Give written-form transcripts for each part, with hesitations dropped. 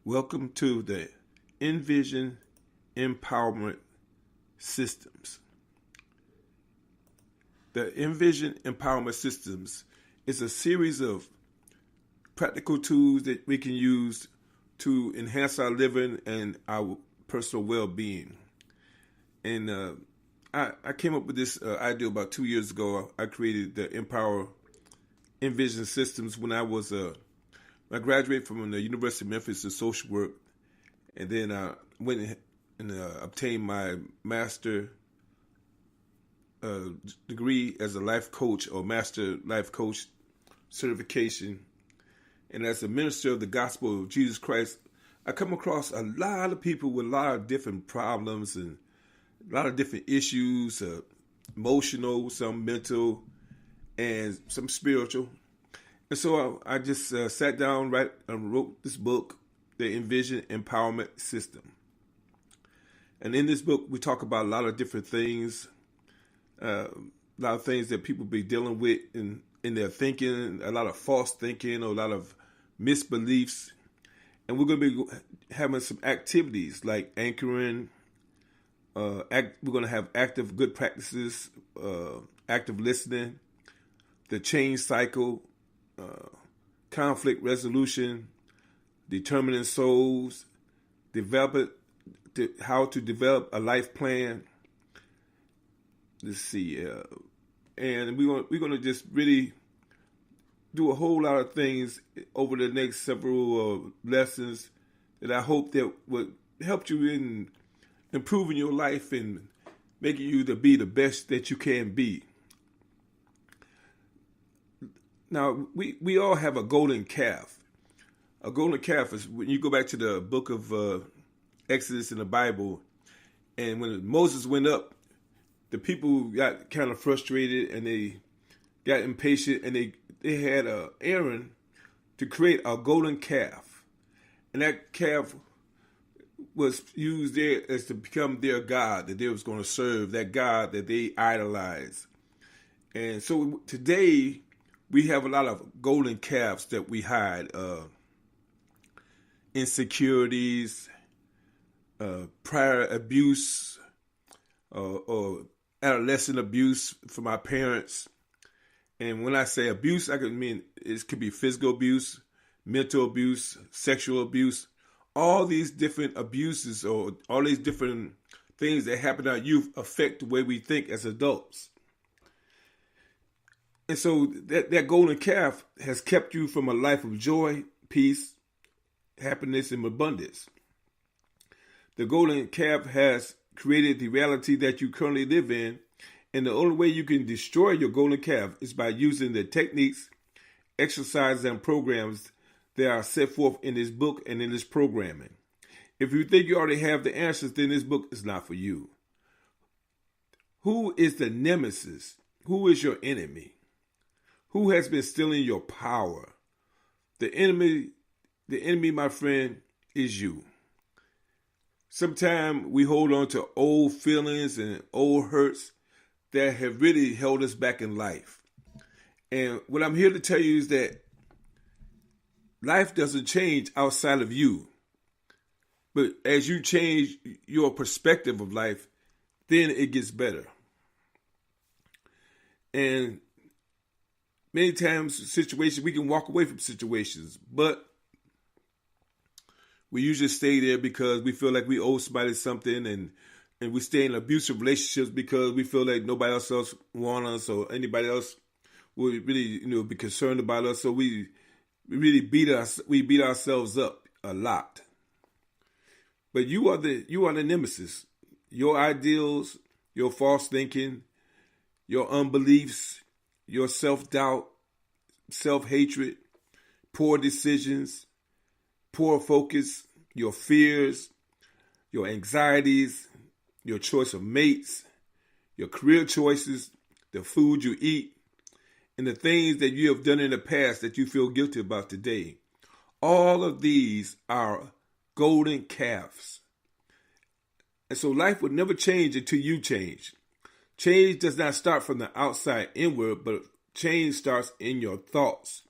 Welcome to the Envision Empowerment Systems. The Envision Empowerment Systems is a series of practical tools that we can use to enhance our living and our personal well-being. And I came up with this idea about 2 years ago. I created the Envision Systems when I graduated from the University of Memphis in social work, and then I went and obtained my master degree as a life coach or master life coach certification. And as a minister of the gospel of Jesus Christ, I come across a lot of people with a lot of different problems and a lot of different issues, emotional, some mental, and some spiritual. And so I just sat down, and wrote this book, The Envision Empowerment System. And in this book, we talk about a lot of different things, a lot of things that people be dealing with in their thinking, a lot of false thinking, or a lot of misbeliefs. And we're going to be having some activities like anchoring. We're going to have active good practices, active listening, the change cycle, conflict resolution, determining souls, how to develop a life plan. Let's see, and we're going to just really do a whole lot of things over the next several lessons that I hope that would help you in improving your life and making you to be the best that you can be. Now, we all have a golden calf. A golden calf is when you go back to the book of Exodus in the Bible, and when Moses went up, the people got kind of frustrated and they got impatient, and they had Aaron to create a golden calf. And that calf was used there as to become their God that they was going to serve, that God that they idolized. And so today, we have a lot of golden calves that we hide. Insecurities, prior abuse, or adolescent abuse from our parents. And when I say abuse, I mean it could be physical abuse, mental abuse, sexual abuse. All these different abuses or all these different things that happen in our youth affect the way we think as adults. And so that golden calf has kept you from a life of joy, peace, happiness, and abundance. The golden calf has created the reality that you currently live in, and the only way you can destroy your golden calf is by using the techniques, exercises, and programs that are set forth in this book and in this programming. If you think you already have the answers, then this book is not for you. Who is the Nemesis? Who is your enemy? Who has been stealing your power? The enemy, my friend, is you. Sometimes we hold on to old feelings and old hurts that have really held us back in life. And what I'm here to tell you is that life doesn't change outside of you. But as you change your perspective of life, then it gets better. And many times, we can walk away from situations, but we usually stay there because we feel like we owe somebody something, and we stay in abusive relationships because we feel like nobody else wants us or anybody else will really, be concerned about us. So we really beat ourselves up a lot. But you are the Nemesis. Your ideals, your false thinking, your unbeliefs, your self-doubt, self-hatred, poor decisions, poor focus, your fears, your anxieties, your choice of mates, your career choices, the food you eat, and the things that you have done in the past that you feel guilty about today. All of these are golden calves. And so life would never change until you change. Change does not start from the outside inward, but change starts in your thoughts.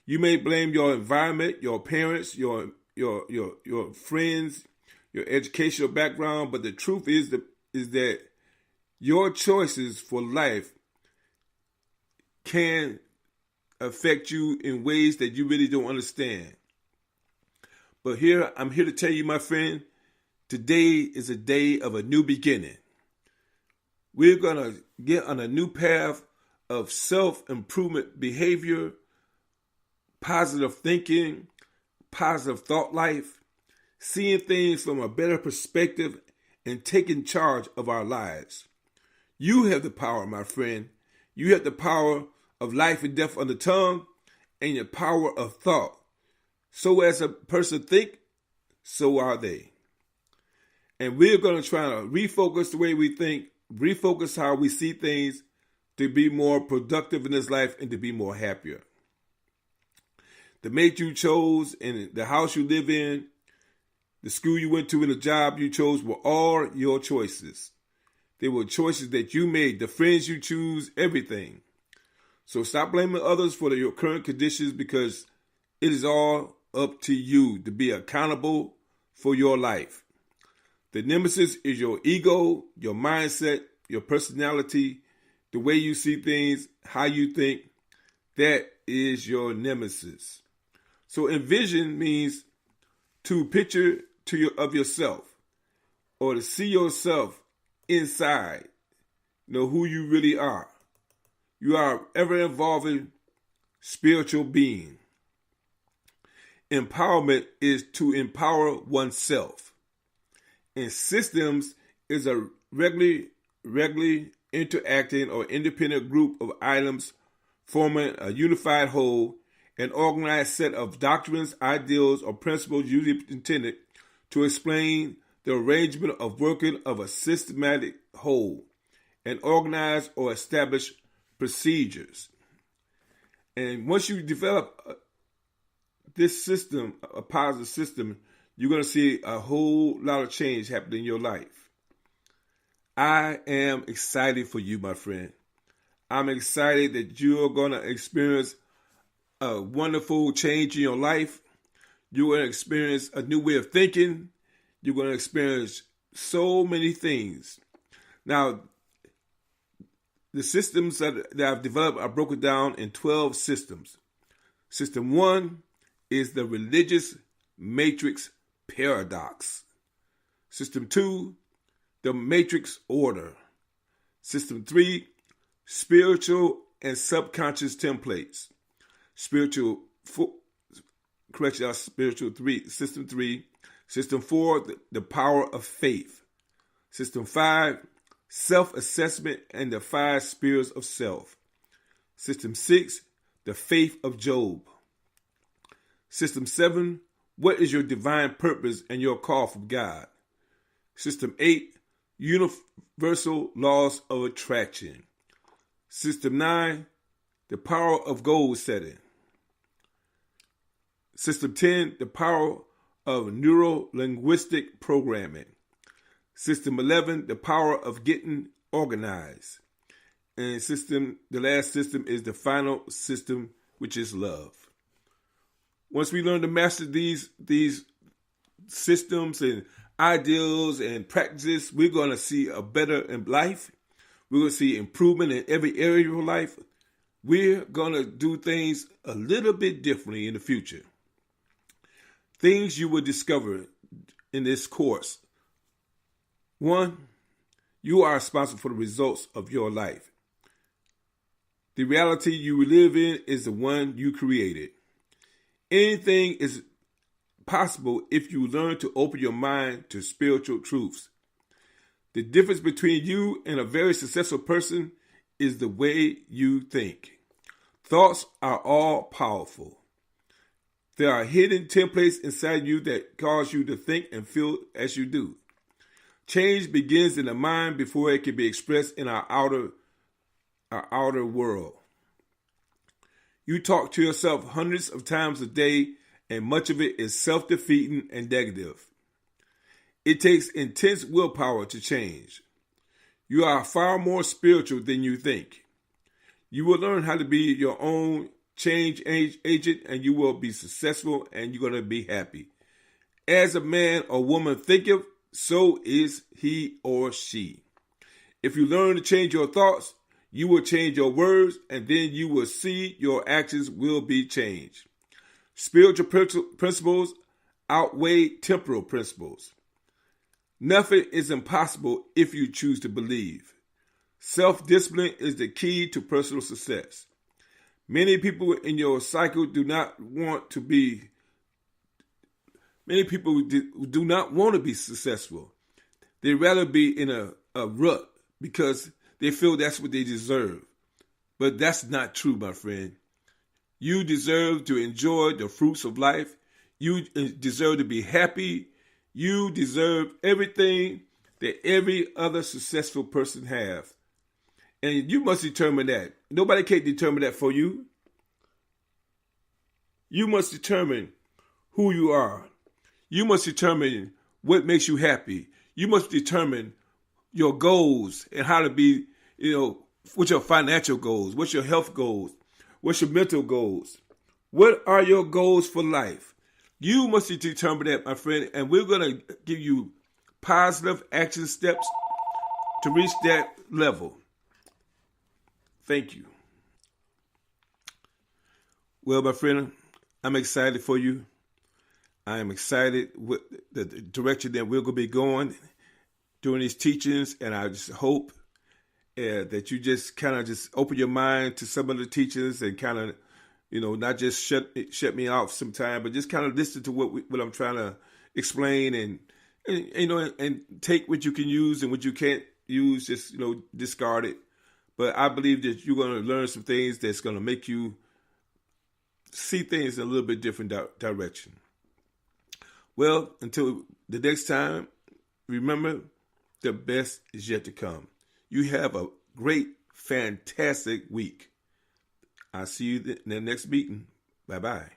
You may blame your environment, your parents, your your friends, your educational background, but the truth is that your choices for life can affect you in ways that you really don't understand. But I'm here to tell you, my friend, today is a day of a new beginning. We're going to get on a new path of self-improvement behavior, positive thinking, positive thought life, seeing things from a better perspective, and taking charge of our lives. You have the power, my friend. You have the power of life and death on the tongue, and your power of thought. So as a person think, so are they. And we're going to try to refocus the way we think, refocus how we see things to be more productive in this life and to be more happier. The mate you chose and the house you live in, the school you went to and the job you chose were all your choices. They were choices that you made, the friends you choose, everything. So stop blaming others for your current conditions, because it is all up to you to be accountable for your life. The nemesis is your ego, your mindset, your personality, the way you see things, how you think. That is your nemesis. So envision means to picture of yourself, or to see yourself inside, know who you really are. You are ever-evolving spiritual being. Empowerment is to empower oneself. And systems is a regularly interacting or independent group of items forming a unified whole, an organized set of doctrines, ideals, or principles usually intended to explain the arrangement of working of a systematic whole, and organize or establish procedures. And once you develop this system, a positive system, you're going to see a whole lot of change happen in your life. I am excited for you, my friend. I'm excited that you're going to experience a wonderful change in your life. You're going to experience a new way of thinking. You're going to experience so many things. Now, the systems that I've developed are broken down in 12 systems. System 1 is the religious matrix paradox. System 2, the matrix order. System 3, spiritual and subconscious templates. System 3. System 4, the power of faith. System 5, self-assessment and the 5 spheres of self. System 6, the faith of Job. System 7, what is your divine purpose and your call from God? System 8, universal laws of attraction. System 9, the power of goal setting. System 10, the power of neuro-linguistic programming. System 11, the power of getting organized. And the last system is the final system, which is love. Once we learn to master these systems and ideals and practices, we're going to see a better life. We're going to see improvement in every area of life. We're going to do things a little bit differently in the future. Things you will discover in this course. 1, you are responsible for the results of your life. The reality you live in is the one you created. Anything is possible if you learn to open your mind to spiritual truths. The difference between you and a very successful person is the way you think. Thoughts are all powerful. There are hidden templates inside you that cause you to think and feel as you do. Change begins in the mind before it can be expressed in our outer world. You talk to yourself hundreds of times a day, and much of it is self-defeating and negative. It takes intense willpower to change. You are far more spiritual than you think. You will learn how to be your own change agent, and you will be successful, and you're going to be happy. As a man or woman thinketh, so is he or she. If you learn to change your thoughts, you will change your words, and then you will see your actions will be changed. Spiritual principles outweigh temporal principles. Nothing is impossible if you choose to believe. Self-discipline is the key to personal success. Many people in your cycle do not want to be successful. They'd rather be in a rut because they feel that's what they deserve. But that's not true, my friend. You deserve to enjoy the fruits of life. You deserve to be happy. You deserve everything that every other successful person has. And you must determine that. Nobody can determine that for you. You must determine who you are. You must determine what makes you happy. You must determine your goals and how to be, what's your financial goals, what's your health goals, what's your mental goals. What are your goals for life? You must determine that, my friend, and we're going to give you positive action steps to reach that level. Thank you. Well, my friend, I'm excited for you. I am excited with the direction that we're going to be going during these teachings, and I just hope that you just kind of just open your mind to some of the teachings and kind of, not just shut me off sometime, but just kind of listen to what I'm trying to explain and take what you can use and what you can't use, just, discard it. But I believe that you're going to learn some things that's going to make you see things in a little bit different direction. Well, until the next time, remember, the best is yet to come. You have a great, fantastic week. I'll see you in the next meeting. Bye-bye.